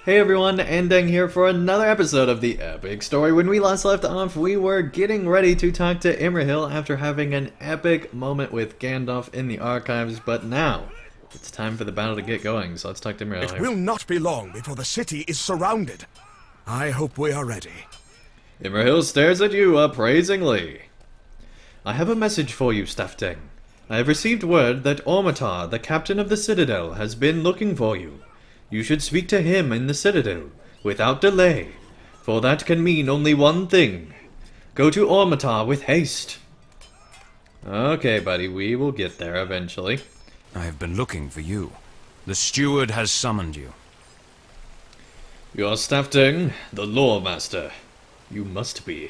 Hey everyone, Ending here for another episode of the epic story. When we last left off, we were getting ready to talk to Imrahil after having an epic moment with Gandalf in the archives, but now it's time for the battle to get going, so let's talk to Imrahil. It will not be long before the city is surrounded. I hope we are ready. Imrahil stares at you appraisingly. I have a message for you, Stafting. I have received word that Ormatar, the captain of the Citadel, has been looking for you. You should speak to him in the Citadel, without delay, for that can mean only one thing. Go to Ormatar with haste. Okay, buddy, we will get there eventually. I have been looking for you. The steward has summoned you. You are Stafting, the Lore Master. You must be.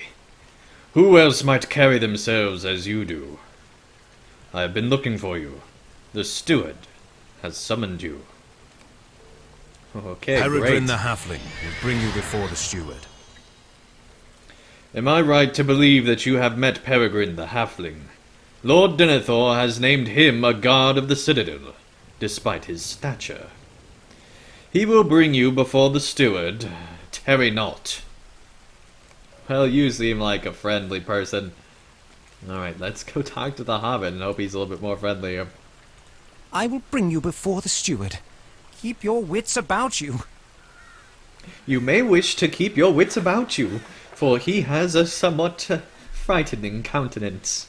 Who else might carry themselves as you do? I have been looking for you. The steward has summoned you. Okay, Peregrine great. the Halfling will bring you before the steward. Am I right to believe that you have met Peregrine the Halfling? Lord Denethor has named him a guard of the Citadel, despite his stature. He will bring you before the steward. Tarry not. Well, you seem like a friendly person. Alright, let's go talk to the Hobbit and hope he's a little bit more friendly. I will bring you before the steward. Keep your wits about you. You may wish to keep your wits about you, for he has a somewhat frightening countenance.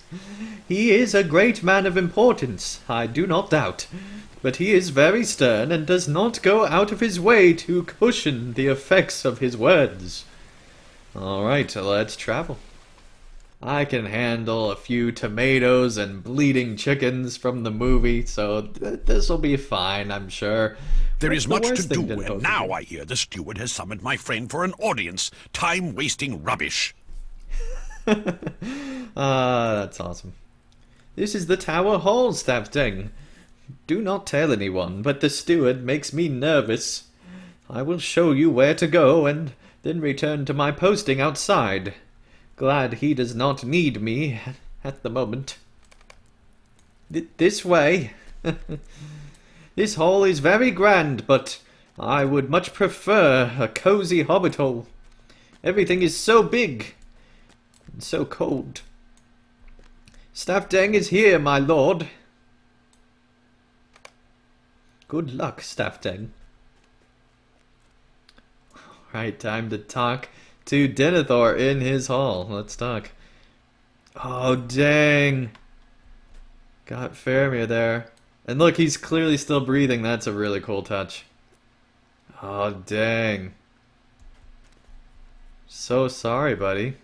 He is a great man of importance, I do not doubt, but he is very stern and does not go out of his way to cushion the effects of his words. Alright, let's travel. I can handle a few tomatoes and bleeding chickens from the movie, so this'll be fine, I'm sure. There What's is the much worst to thing do, Denethor and could now do? I hear the steward has summoned my friend for an audience. Time-wasting rubbish. That's awesome. This is the Tower Hall, Stafting. Do not tell anyone, but the steward makes me nervous. I will show you where to go, and then return to my posting outside. Glad he does not need me at the moment. This way. This hall is very grand, but I would much prefer a cozy hobbit hole. Everything is so big and so cold. Stafting is here, my lord. Good luck, Stafting. Alright, time to talk to Denethor in his hall. Let's talk. Oh, dang. Got Faramir there. And look, he's clearly still breathing. That's a really cool touch. Oh, dang. So sorry, buddy.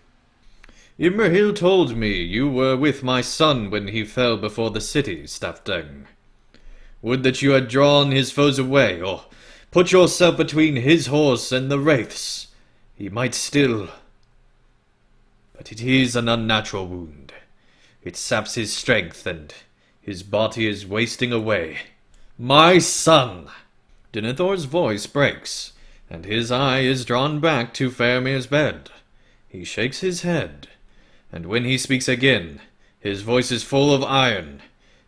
Imrahil told me you were with my son when he fell before the city, Stafting. Would that you had drawn his foes away, or put yourself between his horse and the wraiths. He might still. But it is an unnatural wound. It saps his strength, and his body is wasting away. My son! Denethor's voice breaks, and his eye is drawn back to Faramir's bed. He shakes his head, and when he speaks again, his voice is full of iron,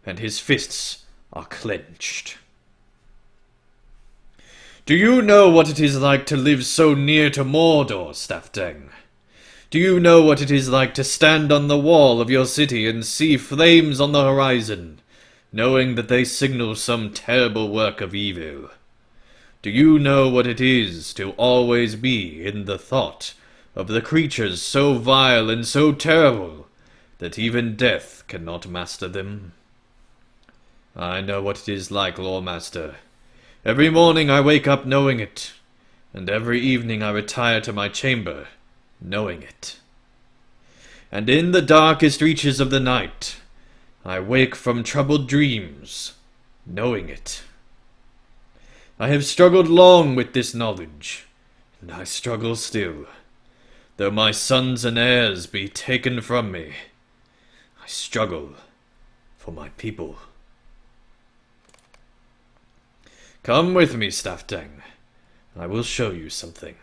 and his fists are clenched. Do you know what it is like to live so near to Mordor, Stafting? Do you know what it is like to stand on the wall of your city and see flames on the horizon, knowing that they signal some terrible work of evil? Do you know what it is to always be in the thought of the creatures so vile and so terrible that even death cannot master them? I know what it is like, Lore Master. Every morning I wake up knowing it, and every evening I retire to my chamber knowing it. And in the darkest reaches of the night, I wake from troubled dreams, knowing it. I have struggled long with this knowledge, and I struggle still. Though my sons and heirs be taken from me, I struggle for my people. Come with me, Stafting. I will show you something.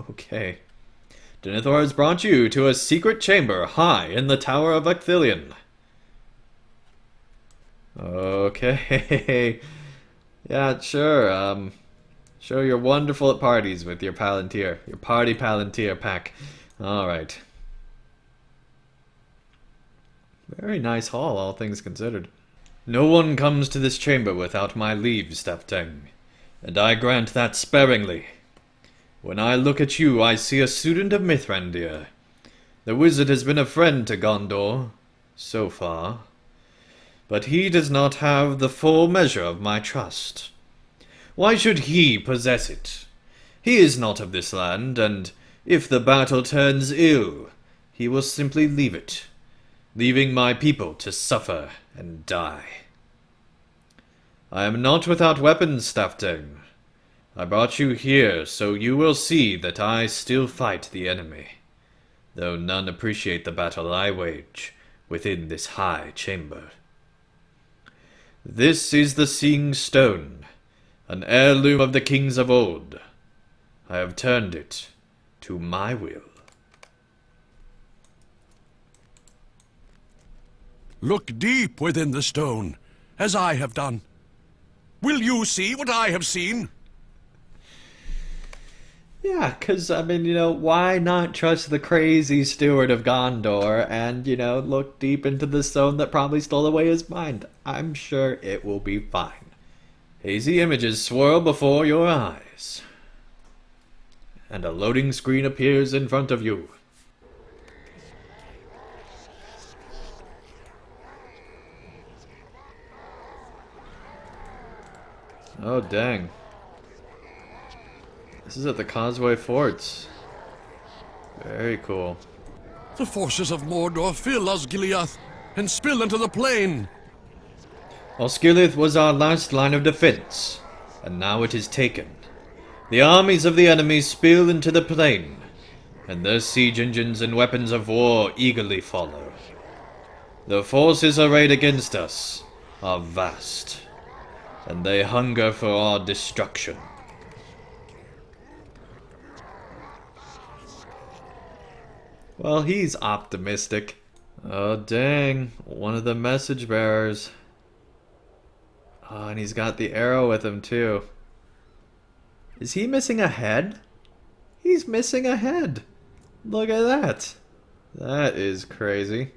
Okay. Denethor has brought you to a secret chamber high in the Tower of Ecthelion. Okay. Yeah, sure. Show you're wonderful at parties with your Palantir. Your party Palantir pack. Alright. Very nice hall, all things considered. No one comes to this chamber without my leave, Stafting, and I grant that sparingly. When I look at you, I see a student of Mithrandir. The wizard has been a friend to Gondor, so far, but he does not have the full measure of my trust. Why should he possess it? He is not of this land, and if the battle turns ill, he will simply leave it, leaving my people to suffer and die. I am not without weapons, Stafting. I brought you here so you will see that I still fight the enemy, though none appreciate the battle I wage within this high chamber. This is the Seeing Stone, an heirloom of the kings of old. I have turned it to my will. Look deep within the stone, as I have done. Will you see what I have seen? Yeah, because, I mean, why not trust the crazy steward of Gondor and, look deep into the stone that probably stole away his mind? I'm sure it will be fine. Hazy images swirl before your eyes, and a loading screen appears in front of you. Oh, dang. This is at the Causeway Forts. Very cool. The forces of Mordor fill Osgiliath and spill into the plain. Osgiliath was our last line of defense, and now it is taken. The armies of the enemy spill into the plain, and their siege engines and weapons of war eagerly follow. The forces arrayed against us are vast, and they hunger for our destruction. Well, he's optimistic. Oh, dang. One of the message bearers. Oh, and he's got the arrow with him, too. Is he missing a head? He's missing a head. Look at that. That is crazy.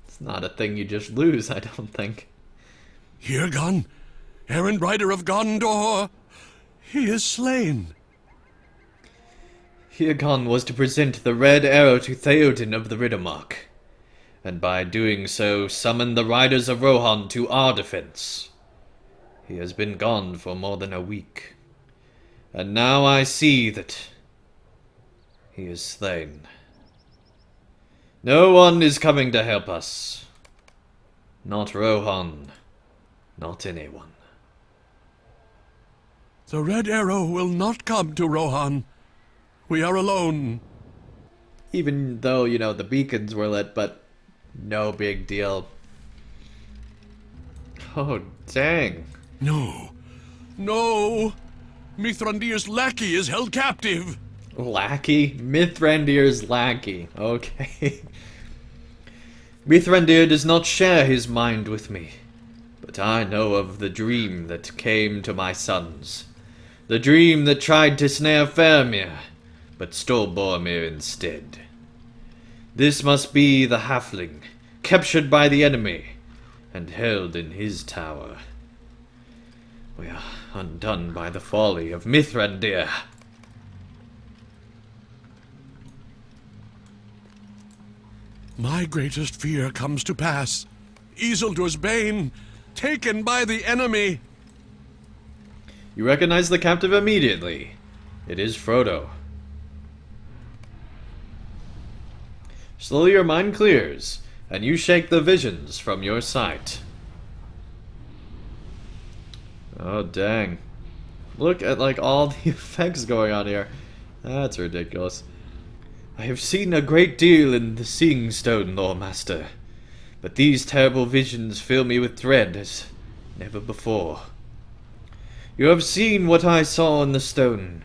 It's not a thing you just lose, I don't think. Hirgon, errand rider of Gondor, he is slain. Hirgon was to present the red arrow to Theoden of the Riddermark, and by doing so summon the riders of Rohan to our defense. He has been gone for more than a week, and now I see that he is slain. No one is coming to help us. Not Rohan, not anyone. The red arrow will not come to Rohan. We are alone. Even though, the beacons were lit, but no big deal. Oh, dang. No. Mithrandir's lackey is held captive. Lackey? Mithrandir's lackey. Okay. Mithrandir does not share his mind with me, but I know of the dream that came to my sons. The dream that tried to snare Faramir, but stole Boromir instead. This must be the halfling, captured by the enemy, and held in his tower. We are undone by the folly of Mithrandir. My greatest fear comes to pass. Isildur's bane, taken by the enemy. You recognize the captive immediately. It is Frodo. Slowly your mind clears, and you shake the visions from your sight. Oh, dang. Look at, all the effects going on here. That's ridiculous. I have seen a great deal in the Seeing Stone, Lore Master, but these terrible visions fill me with dread as never before. You have seen what I saw in the stone.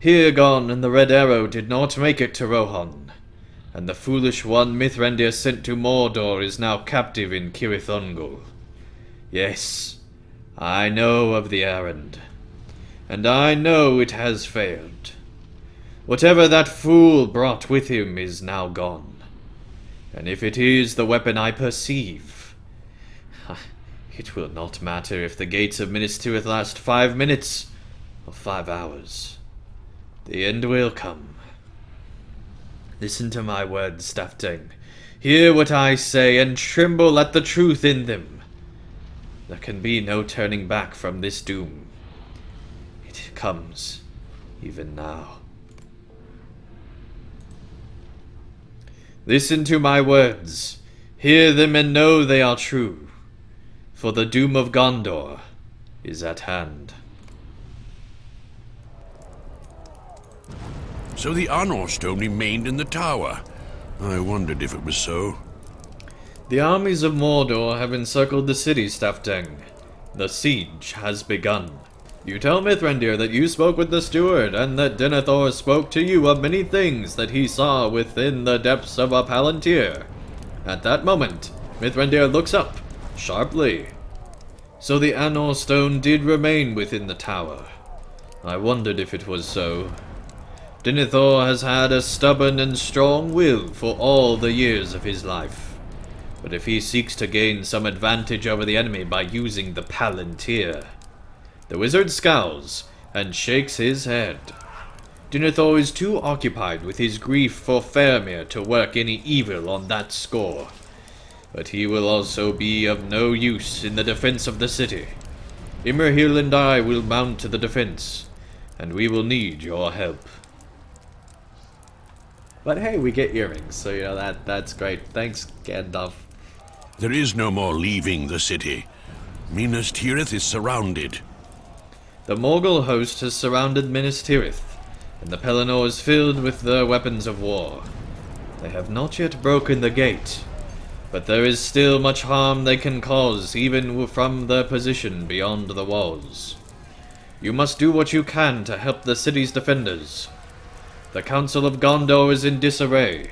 Hirgon and the Red Arrow did not make it to Rohan, and the foolish one Mithrandir sent to Mordor is now captive in Cirith Ungol. Yes, I know of the errand, and I know it has failed. Whatever that fool brought with him is now gone. And if it is the weapon I perceive, it will not matter if the gates of Minas Tirith last 5 minutes or 5 hours. The end will come. Listen to my words, Stafting. Hear what I say, and tremble at the truth in them. There can be no turning back from this doom. It comes, even now. Listen to my words. Hear them and know they are true. For the doom of Gondor is at hand. So the Honor Stone remained in the tower. I wondered if it was so. The armies of Mordor have encircled the city, Stafting. The siege has begun. You tell Mithrandir that you spoke with the steward, and that Denethor spoke to you of many things that he saw within the depths of a Palantir. At that moment, Mithrandir looks up, sharply. So the Anor Stone did remain within the tower. I wondered if it was so. Denethor has had a stubborn and strong will for all the years of his life. But if he seeks to gain some advantage over the enemy by using the Palantir... The wizard scowls and shakes his head. Denethor is too occupied with his grief for Faramir to work any evil on that score. But he will also be of no use in the defense of the city. Imrahil and I will mount to the defense, and we will need your help. But hey, we get earrings, so that's great. Thanks, Gandalf. There is no more leaving the city. Minas Tirith is surrounded. The Morgul host has surrounded Minas Tirith, and the Pelennor is filled with their weapons of war. They have not yet broken the gate, but there is still much harm they can cause even from their position beyond the walls. You must do what you can to help the city's defenders. The Council of Gondor is in disarray.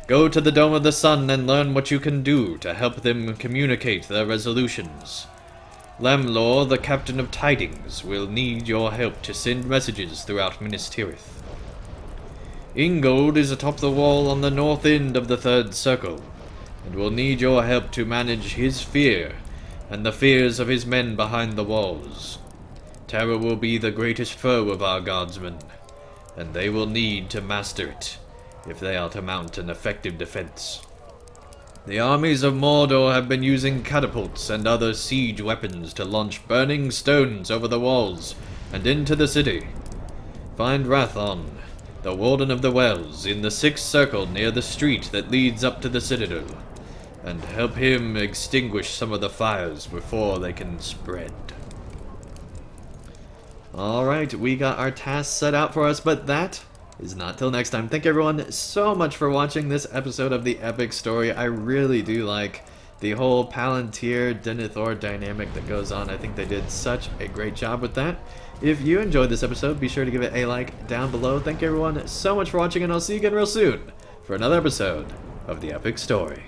Go to the Dome of the Sun and learn what you can do to help them communicate their resolutions. Lamlor, the Captain of Tidings, will need your help to send messages throughout Minas Tirith. Ingold is atop the wall on the north end of the Third Circle, and will need your help to manage his fear and the fears of his men behind the walls. Terror will be the greatest foe of our guardsmen, and they will need to master it if they are to mount an effective defense. The armies of Mordor have been using catapults and other siege weapons to launch burning stones over the walls and into the city. Find Rathon, the Warden of the Wells, in the Sixth Circle near the street that leads up to the Citadel, and help him extinguish some of the fires before they can spread. Alright, we got our tasks set out for us, but that is not till next time. Thank you everyone so much for watching this episode of the Epic Story. I really do like the whole Palantir Denethor dynamic that goes on. I think they did such a great job with that. If you enjoyed this episode, be sure to give it a like down below. Thank you everyone so much for watching, and I'll see you again real soon for another episode of the Epic Story.